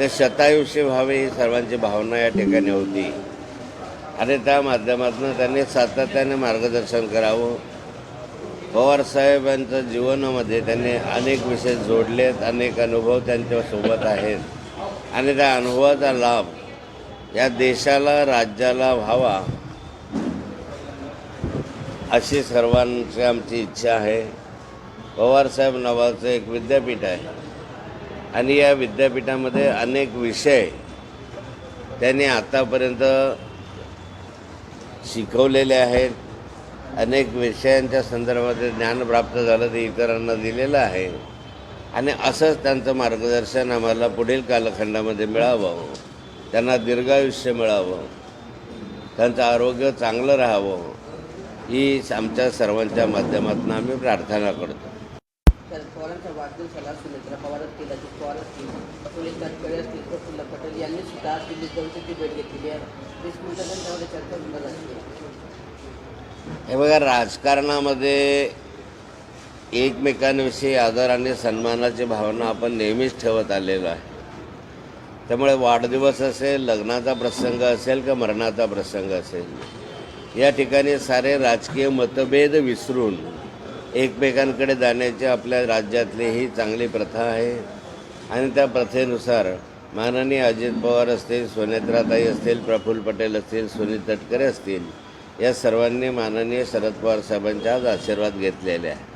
शतायुष्य व्हावे ही सर्वांची भावना या ठिकाणी होती आणि त्या माध्यमातून त्यांनी सातत्याने मार्गदर्शन करावं. पवारसाहेबांच्या जीवनामध्ये त्यांनी अनेक विषय जोडलेत, अनेक अनुभव त्यांच्यासोबत आहेत आणि त्या अनुभवाचा लाभ या देशाला, राज्याला व्हावा अशी सर्वांची आमची इच्छा आहे. पवारसाहेब नावाचं एक विद्यापीठ आहे आणि या विद्यापीठामध्ये अनेक विषय त्यांनी आतापर्यंत शिकवलेले आहेत. अनेक विषयांच्या संदर्भात ज्ञान प्राप्त झालं ते इतरांना दिलेलं आहे आणि असंच त्यांचं मार्गदर्शन आम्हाला पुढील कालखंडामध्ये मिळावं, त्यांना दीर्घायुष्य मिळावं, त्यांचं आरोग्य चांगलं राहावं ही आमच्या सर्वांच्या माध्यमातून आम्ही प्रार्थना करतो. पवारांचा वाढदिवसाला सुनेत्रा पवार असतील, अजित पवार असतील, सुनील तटकरे असतील, प्रफुल्ल पटेल यांनी सुद्धा दिल्लीत जाऊन ती भेट घेतलेली आहे. देशमुख त्यामध्ये चर्चा सुद्धा झाली आहे. हे बघा, राजकारणामध्ये एकमेकांविषयी आदर आणि सन्मानाची भावना आपण नेहमीच ठेवत आलेलो आहे. त्यामुळे वाढदिवस असेल, लग्नाचा प्रसंग असेल किंवा मरणाचा प्रसंग असेल, या ठिकाणी सारे राजकीय मतभेद विसरून एकमेकांकडे जाण्याची आपल्या राज्यातली ही चांगली प्रथा आहे आणि त्या प्रथेनुसार माननीय अजित पवार असतील, सुनेत्राताई असतील, प्रफुल्ल पटेल असतील, सुनील तटकरे असतील, या सर्वांनी माननीय शरद पवार साहेबांच्या आज आशीर्वाद घेतलेले आहे.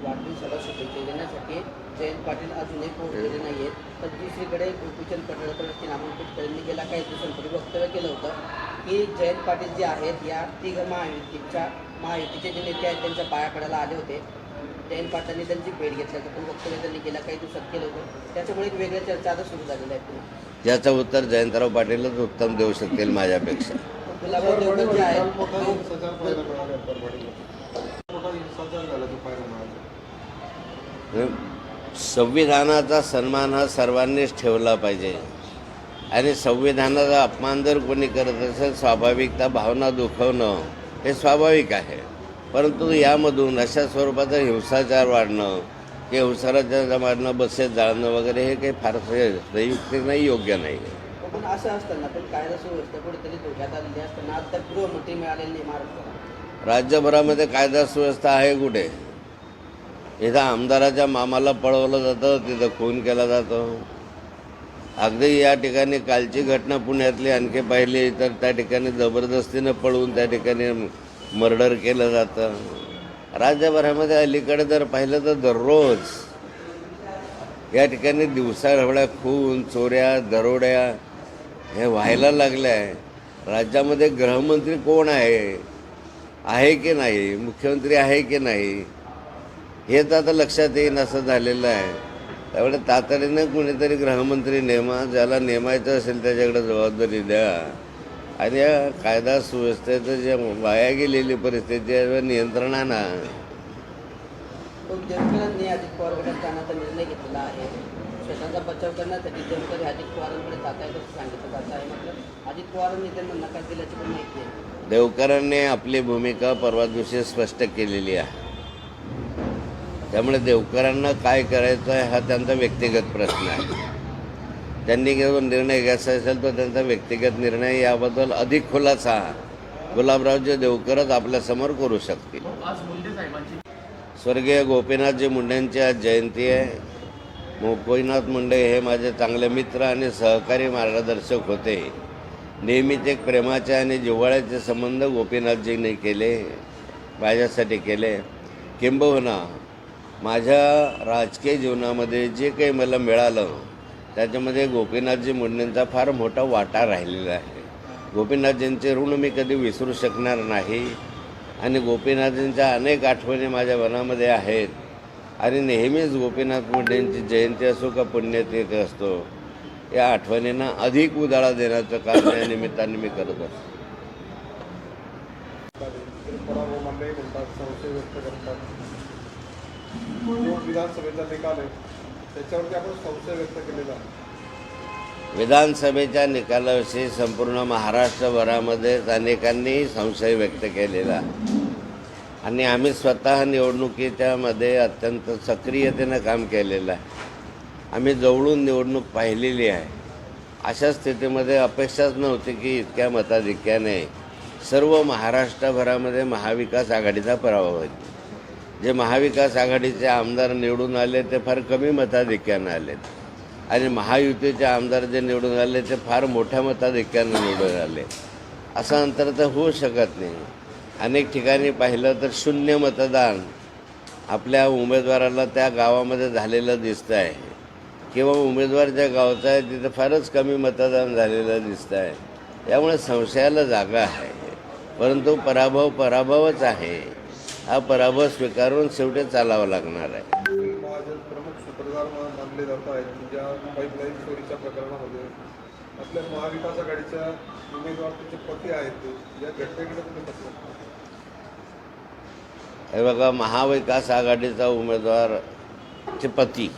वाढदिवसाला शुभेच्छा देण्यासाठी जयंत पाटील अजूनही पोहोचलेले नाही आहेत. तर दुसरीकडे गोपीचंद पडळकर नामांकित त्यांनी गेल्या काही दिवसांपूर्वी वक्तव्य केलं होतं की जयंत पाटील जे आहेत या तिघ महायुतीचे जे नेते आहेत त्यांच्या पाया पडायला आले होते. जयंत पाटलांनी त्यांची भेट घेतल्याचं पण वक्तव्य त्यांनी गेल्या काही दिवसात केलं होतं. त्याच्यामुळे एक वेगळ्या चर्चा आता सुरू झालेल्या आहेत. ज्याचं उत्तर जयंतराव पाटीलच उत्तम देऊ शकतील माझ्यापेक्षा. गुलाबराव देवकर जे आहेत संविधानाचा सन्मान हा सर्वांनीच ठेवला पाहिजे आणि संविधानाचा अपमान जर कोणी करत असेल, स्वाभाविकता भावना दुखवणं हे स्वाभाविक आहे. परंतु यामधून अशा स्वरूपाचा हिंसाचार वाढणं की हिंसाचार वाढणं, बसेस जाळणं वगैरे हे काही फारसे संयुक्तिक नाही, योग्य नाही. पण असं असताना पण कायदा सुव्यवस्था कुठेतरी धोक्यात आलेली असताना आता गृहमंत्री मिळालेली नाही महाराष्ट्राला. राज्यभरामध्ये कायदा सुव्यवस्था आहे कुठे? इथं आमदाराच्या मामाला पळवलं जातं, तिथं खून केला जातो. अगदी या ठिकाणी कालची घटना पुण्यातली आणखी पाहिली तर त्या ठिकाणी जबरदस्तीनं पळवून त्या ठिकाणी मर्डर केलं जातं. राज्यभरामध्ये अलीकडे जर पाहिलं तर दररोज या ठिकाणी दिवसाढवळ्या खून, चोऱ्या, दरोड्या हे व्हायला लागल्या आहे. राज्यामध्ये गृहमंत्री कोण आहे की नाही, मुख्यमंत्री आहे की नाही, हेच आता लक्षात येईन असं झालेलं आहे. त्यामुळे तातडीनं कुणीतरी गृहमंत्री नेमा, ज्याला नेमायचं असेल त्याच्याकडे जबाबदारी द्या आणि या कायदा सुव्यवस्थेचं जे वाया गेलेली परिस्थिती आहे नियंत्रणाना. देवकरांनी अजित पवार गटात जाण्याचा निर्णय घेतलेला आहे. शेताचा बचाव करण्यासाठी देवकर अजित पवारांकडे जात आहेत असं सांगितलं जात आहे. मात्र अजित पवारांनी त्यांना नकार दिल्याची पण माहिती आहे. देवकरांनी आपली भूमिका परवा दिवशी स्पष्ट केलेली आहे. त्यामुळे देवकरांना काय करायचं आहे हा त्यांचा व्यक्तिगत प्रश्न आहे. त्यांनी घेऊन निर्णय घ्यायचा असेल तर त्यांचा व्यक्तिगत निर्णय, याबद्दल अधिक खुलासा गुलाबरावजी देवकरच आपल्यासमोर करू शकतील. स्वर्गीय गोपीनाथजी मुंडेंची आज जयंती आहे. गोपीनाथ मुंडे हे माझे चांगले मित्र आणि सहकारी मार्गदर्शक होते. नेहमीच एक प्रेमाचे आणि जिव्हाळ्याचे संबंध गोपीनाथजींनी केले, माझ्यासाठी केले. किंबहुना माझ्या राजकीय जीवनामध्ये जे काही मला मिळालं त्याच्यामध्ये गोपीनाथजी मुंडेंचा फार मोठा वाटा राहिलेला आहे. गोपीनाथजींचे ऋण मी कधी विसरू शकणार नाही आणि गोपीनाथजींच्या अनेक आठवणी माझ्या मनामध्ये आहेत आणि नेहमीच गोपीनाथ मुंडेंची जयंती असो का पुण्यतिथी असतो, या आठवणींना अधिक उजाळा देण्याचं काम या निमित्ताने मी करत असतो. विधानसभेचा निकाल आहे त्याच्यावरती आपण संशय व्यक्त केलेला आहे. विधानसभेच्या निकालाविषयी संपूर्ण महाराष्ट्रभरामध्येच अनेकांनी संशय व्यक्त केलेला आणि आम्ही स्वतः निवडणुकीच्यामध्ये अत्यंत सक्रियतेनं काम केलेलं आहे आम्ही जवळून निवडणूक पाहिलेली आहे. अशा स्थितीमध्ये अपेक्षाच नव्हती की इतक्या मताधिक्याने सर्व महाराष्ट्रभरामध्ये महाविकास आघाडीचा पराभव होईल. जे महाविकास आघाडीचे आमदार निवडून आले ते फार कमी मताधिक्यानं आलेत आणि महायुतीचे आमदार जे निवडून आले ते फार मोठ्या मताधिक्यानं निवडून आले. असं अंतर तर होऊ शकत नाही. अनेक ठिकाणी पाहिलं तर शून्य मतदान आपल्या उमेदवाराला त्या गावामध्ये झालेलं दिसतं आहे किंवा उमेदवार ज्या गावचा आहे तिथं फारच कमी मतदान झालेलं दिसतं आहे. यामुळे संशयाला जागा आहे. परंतु पराभवच आहे. हा पराभव स्वीकारून शेवटी चालावं लागणार आहे. महाजन प्रमुख सूत्रधार मानले जात आहेत ज्या पाईपलाईन चोरीच्या प्रकरणामध्ये आपल्या महाविकास आघाडीच्या उमेदवार त्याचे पती आहेत. या घटनेकडे तुम्ही कसं बघता? हे बघा, महाविकास आघाडीचा उमेदवारचे पती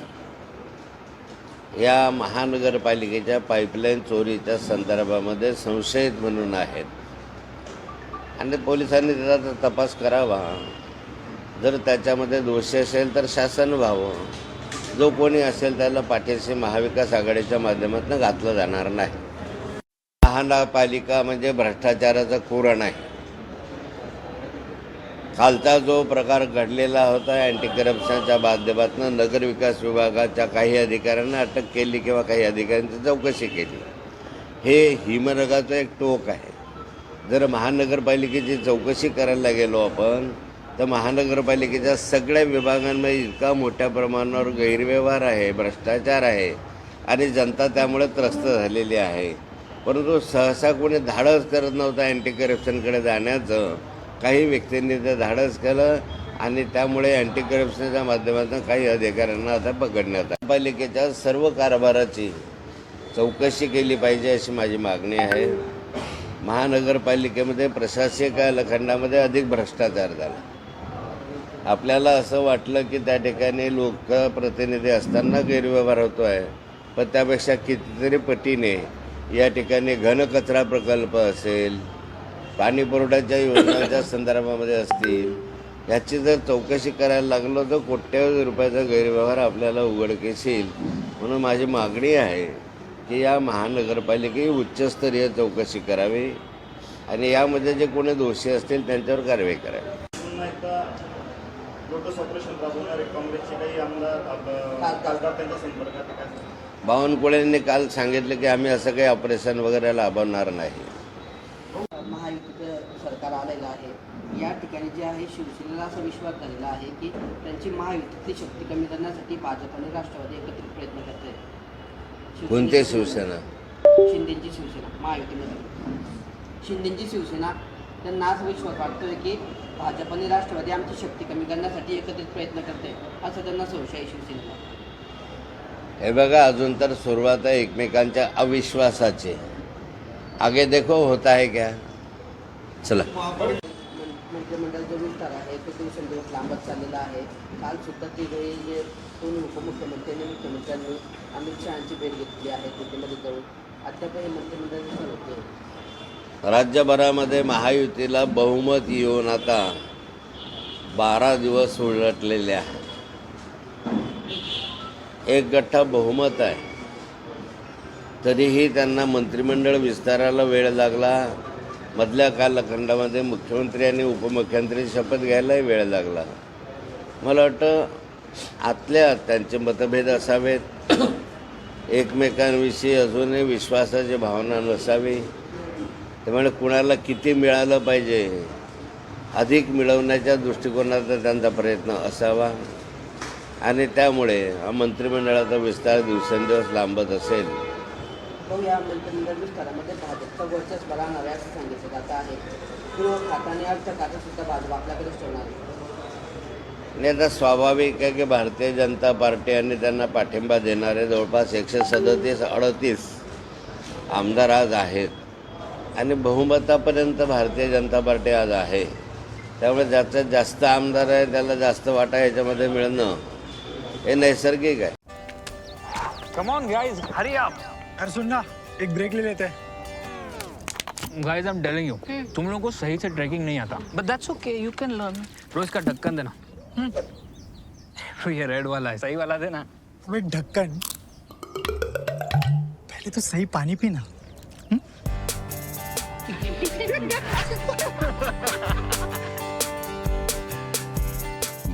या महानगरपालिकेच्या पाईपलाईन चोरीच्या संदर्भामध्ये संशयित म्हणून आहेत आणि पोलिसांनी त्याचा तपास करावा. जर त्याच्यामध्ये दोषी असेल तर शासन व्हावं. जो कोणी असेल त्याला पाठीशी महाविकास आघाडीच्या माध्यमातून घातलं जाणार नाही. महानगरपालिका म्हणजे भ्रष्टाचाराचं कुरण आहे. कालचा जो प्रकार घडलेला होता अँटी करप्शनच्या माध्यमातून नगरविकास विभागाच्या काही अधिकाऱ्यांना अटक केली किंवा काही अधिकाऱ्यांची चौकशी केली. हे हिमनगाचं एक टोक आहे. जर महानगरपालिकेची चौकशी करायला गेलो आपण तर महानगरपालिकेच्या सगळ्या विभागांमध्ये इतका मोठ्या प्रमाणावर गैरव्यवहार आहे, भ्रष्टाचार आहे आणि जनता त्यामुळे त्रस्त झालेली आहे. परंतु सहसा कोणी धाडस करत नव्हतं अँटी करप्शनकडे जाण्याचं. काही व्यक्तींनी ते धाडस केलं आणि त्यामुळे अँटी करप्शनच्या माध्यमातून काही अधिकाऱ्यांना आता पकडण्यात आलं. पालिकेच्या सर्व कारभाराची चौकशी केली पाहिजे अशी माझी मागणी आहे. महानगरपालिकेमध्ये प्रशासकीय कालखंडामध्ये अधिक भ्रष्टाचार झाला. आपल्याला असं वाटलं की त्या ठिकाणी लोकप्रतिनिधी असताना गैरव्यवहार होतो आहे, पण त्यापेक्षा कितीतरी पटीने या ठिकाणी घनकचरा प्रकल्प असेल, पाणी पुरवठ्याच्या योजनांच्या संदर्भामध्ये असतील, याची जर चौकशी करायला लागलो तर कोट्यवधी रुपयाचा गैरव्यवहार आपल्याला उघडकीस येईल. म्हणून माझी मागणी आहे की या महानगरपालिकेची उच्चस्तरीय चौकशी करावी आणि यामध्ये जे कोणी दोषी असतील त्यांच्यावर कारवाई करावी. लोटस ऑपरेशन राबवणारे काँग्रेसचे काही आमदार खासदार त्यांच्या संपर्कात काय? बावनकुळेंनी काल सांगितलं की आम्ही असं काही ऑपरेशन वगैरे राबवणार नाही. महायुतीचं सरकार आलेलं आहे. या ठिकाणी जे आहे शिवसेनेला असा विश्वास झालेला आहे की त्यांची महायुतीतली शक्ती कमी करण्यासाठी भाजप आणि राष्ट्रवादी एकत्रित प्रयत्न करत आहेत. कोणते शिवसेना? शिंदेची शिवसेना. महायुतीमध्ये शिंदेची शिवसेना त्यांना असा विश्वास वाटतोय की भाजप आणि राष्ट्रवादी आमची शक्ती कमी करण्यासाठी एकत्रित प्रयत्न करते असं त्यांना संशय आहे शिवसेनेला. हे बघा, अजून तर सुरुवात आहे एकमेकांच्या अविश्वासाची. आगे देखो होता है क्या. चला. मंत्रिमंडळ जो विस्तार आहे तो दिवसेंदिवस लांबत चाललेला आहे. काल सुद्धा तिघही जे दोन उपमुख्यमंत्री आणि मुख्यमंत्र्यांनी अमित शहाची भेट घेतली आहे दिल्लीमध्ये जाऊन. अद्यापही मंत्रिमंडळ विस्तार होते. राज्यभरामध्ये महायुतीला बहुमत येऊन आता 12 दिवस उलटलेले आहे. एक गठ्ठा बहुमत आहे, तरीही त्यांना मंत्रिमंडळ विस्ताराला वेळ लागला. मधल्या कालखंडामध्ये मुख्यमंत्री आणि उपमुख्यमंत्री शपथ घ्यायलाही वेळ लागला. मला वाटतं आतल्या त्यांचे मतभेद असावेत. एकमेकांविषयी अजूनही विश्वासाची भावना नसावी. त्यामुळे कुणाला किती मिळालं पाहिजे अधिक मिळवण्याच्या दृष्टिकोनाचा त्यांचा प्रयत्न असावा आणि त्यामुळे हा मंत्रिमंडळाचा विस्तार दिवसेंदिवस लांबत असेल. तो या मंत्रिमंडळ विस्तारामध्ये भाजपचा वर्चस्व राहणार आहे असं सांगितलं जात आहे. गृह खाता आणि अर्थ खाता सुद्धा भाजप आपल्याकडेच ठेवणार आहे. आणि आता स्वाभाविक आहे की भारतीय जनता पार्टी आणि त्यांना पाठिंबा देणारे जवळपास 137-138 आमदार आज आहेत आणि बहुमतापर्यंत भारतीय जनता पार्टी आज आहे. त्यामुळे ज्याच्यात जास्त आमदार आहे त्याला जास्त वाटा याच्यामध्ये मिळणं हे नैसर्गिक आहे. Come on guys, hurry up. यार सुन ना, एक ब्रेक ले लेते हैं. Guys, I'm telling you, तुम लोगों को सही से ट्रैकिंग नहीं आता. But that's okay, you can learn. रोज का ढक्कन देना. तो ये रेड वाला है, सही वाला देना. अबे ढक्कन पहले तो सही पानी पीना.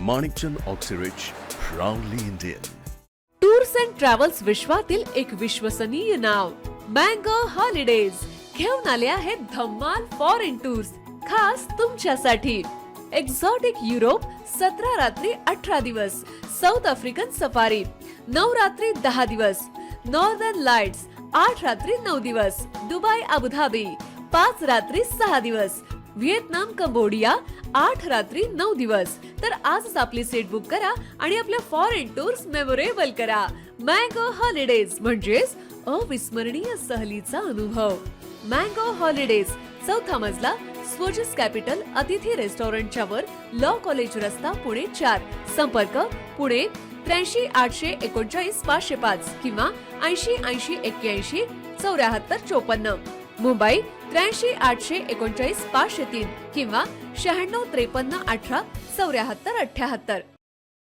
Manikchand Oxyrich, proudly Indian. Tours and travels विश्वातील एक विश्वसनीय नाव मँगो हॉलिडेज घेऊन आले आहेत धम्माल फॉरेन टूर्स खास तुमच्यासाठी. एक्झॉटिक युरोप 17 रात्री 18 दिवस, साऊथ आफ्रिकन सफारी 9 रात्री 10 दिवस, नॉर्दर्न लाईट्स 8 रात्री 9 दिवस, दुबई अबुधाबी 5 रात्री 6 दिवस, व्हिएतनाम कंबोडिया 8 रात्री 9 दिवस. तर आजच आपली सीट बुक करा आणि आपल्या फॉरेन टूर्स मेमोरेबल करा. मँगो हॉलिडेज म्हणजेच अविस्मरणीय सहलीचा अनुभव. मँगो हॉलिडेज, चौथा मजला, स्वोजिस कॅपिटल अतिथी रेस्टॉरंटच्या वर, लॉ कॉलेज रस्ता, पुणे 4. संपर्क पुणे 83 839 505 किंवा 80 80 81 74 54. मुंबई 83 839 503 किंवा 96 53 18 74 78.